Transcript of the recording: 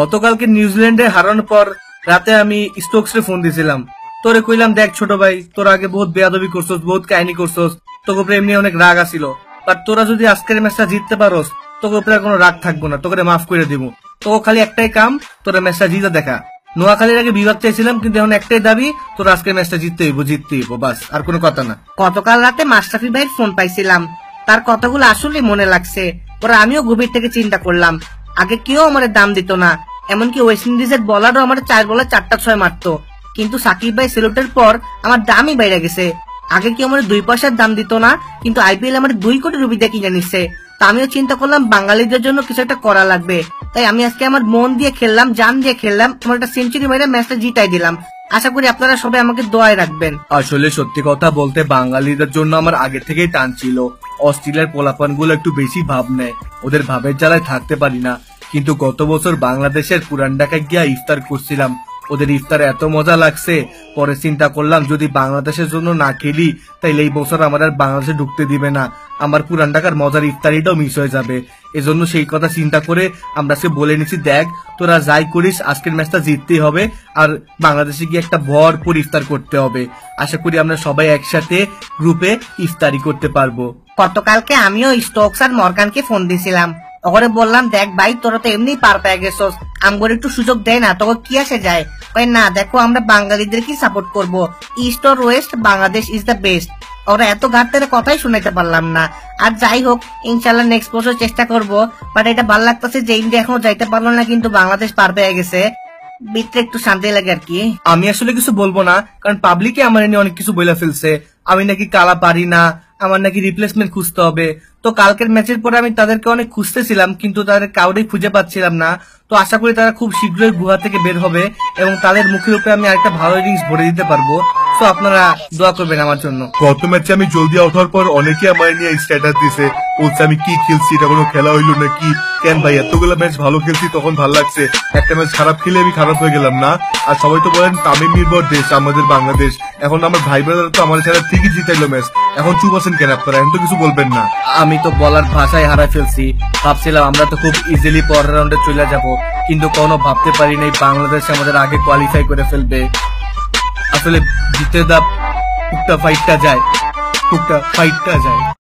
গতকালকে নিউজিল্যান্ডে হারানোর পর রাতে আমি স্টোকস ফোন দিয়েছিলাম, তোরে কইলাম দেখ ছোট ভাই, তোরা আগে বহুত বেয়াদবি করছস, বহুত কাহিনী করছস, তোকে উপরে এমনি অনেক রাগ আসিল, বাট তোরা যদি আজকের ম্যাচটা জিততে পারোস তোকে উপরে কোনো রাগ থাকবো না, তোকে মাফ করে দিব। তোকে খালি একটাই কাম, তোরা ম্যাচটা জিতে দেখা। নোয়াখালীর আগে বিভাগ চাইছিলাম, কিন্তু এখন একটাই দাবি, তোরা আজকের ম্যাচটা জিততে হইব, বাস, আর কোনো কথা না। গতকাল রাতে মাশরাফি ভাইয়ের ফোন পাইছিলাম, তার কথাগুলো আসলে মনে লাগছে। ওরা আমিও গভীর থেকে চিন্তা করলাম, আগে কেউ আমার দাম দিত না, এমনকি ওয়েস্ট ইন্ডিজের বলারও আমার 4 বলে 4টা 6 মারতো, কিন্তু সাকিব ভাই সিলেক্টের পর আমার দামই বেড়ে গেছে। আগে কেউ আমার 2 পয়সার দাম দিত না, কিন্তু আইপিএল আমার 2 কোটি রুপি দিয়ে কিনে নিচ্ছে। তা আমিও চিন্তা করলাম বাঙালিদের জন্য কিছু একটা করা লাগবে, তাই আমি আজকে আমার মন দিয়ে খেললাম, জান দিয়ে খেললাম, আমার একটা সেঞ্চুরি মেরে ম্যাচটা জিতাই দিলাম। আশা করি আপনারা সবাই আমাকে দোয়ায় রাখবেন। আসলে সত্যি কথা বলতে বাঙালিদের জন্য আমার আগে থেকেই টান ছিল। অস্ট্রেলিয়ার পোলাপান গুলো একটু বেশি ভাব নেয়, ওদের ভাবের জ্বালায় থাকতে পারি না। কিন্তু গত বছর বাংলাদেশের পুরান ঢাকায় গিয়া ইফতার করছিলাম, ওদের ইফতারে এত মজা লাগছে, পরে চিন্তা করলাম যদি বাংলাদেশের জন্য না খেলি তাইলে এই বছর আমার আর বাংলাদেশে ঢুকতে দিবে না, আমার পুরান ঢাকার মজার ইফতারিটাও মিস হয়ে যাবে। এজন্য সেই কথা চিন্তা করে আমরা আজকে বলে নিছি, দেখ তোরা যাই করিস আজকের ম্যাচটা জিততেই হবে, আর বাংলাদেশে গিয়ে একটা ভরপুর ইফতার করতে হবে। আশা করি আমরা সবাই একসাথে গ্রুপে ইফতারি করতে পারবো। গতকালকে আমিও স্টোকস আর মর্গানকে ফোন দিয়েছিলাম, ওরে বললাম দেখ ভাই তোরা তো এমনি পার পেয়ে গেছস, আমগর একটু সুযোগ দেয় না, তোকে কি আসে যায়? না দেখো আমরা বাঙালিদেরকে সাপোর্ট করব, east or West Bangladesh is the best. ওরা এত ঘাটতে কথাই শুনাইতে পারলাম না। আর যাই হোক ইনশাল্লাহ নেক্সট বছর চেষ্টা করব, বাট এটা ভালো লাগতেছে যে ইন্ডিয়া এখনো যাইতে পারলো না, কিন্তু বাংলাদেশ পার পেয়ে গেছে, ভিতরে একটু শান্তি লাগে আর কি। আমি আসলে কিছু বলবো না, কারণ পাবলিকে আমার নিয়ে অনেক কিছু বলে ফেলছে, আমি নাকি কালা পারি না, আমার নাকি রিপ্লেসমেন্ট খুঁজতে হবে। তো কালকের ম্যাচের পরে আমি তাদেরকে অনেক খুঁজতেছিলাম, কিন্তু তাদের কাউরেই খুঁজে পাচ্ছিলাম না। তো আশা করি তারা খুব শীঘ্রই গুহা থেকে বের হবে এবং তাদের মুখের উপরে আমি আরেকটা ভালো ইনিংস ভরে দিতে পারবো। তো আপনারা দোয়া করবেন আমার জন্য। গত ম্যাচে আমি জলদি আউট হওয়ার পর অনেকে আমার নিয়ে স্ট্যাটাস দিছে, বলছে আমি কি খেলছি, এটা কোনো খেলা হইলো নাকি, কেন ভাই এতগুলো ম্যাচ ভালো খেলছি তখন ভালো লাগছে, একটা ম্যাচ খারাপ খেলে আমি খারাপ হয়ে গেলাম না? আর সবাই তো বলেন তামিম নির্ভর দেশ আমাদের বাংলাদেশ, এখন আমার ভাই ব্রাদার তো আমার ছাড়া ঠিকই জিতাইলো ম্যাচ, এখন চুপ আছেন কেন আপনারা? এখন তো কিছু বলবেন না। আমি তো বলার ভাষায় হারা ফেলছি, ভাবছিলাম আমরা তো খুব ইজিলি পরের রাউন্ডে চলে যাব, কিন্তু কোনো ভাবতে পারি নাই বাংলাদেশ আমাদের আগে কোয়ালিফাই করে ফেলবে। আসলে জিতে দা টুকটা ফাইটটা যায়।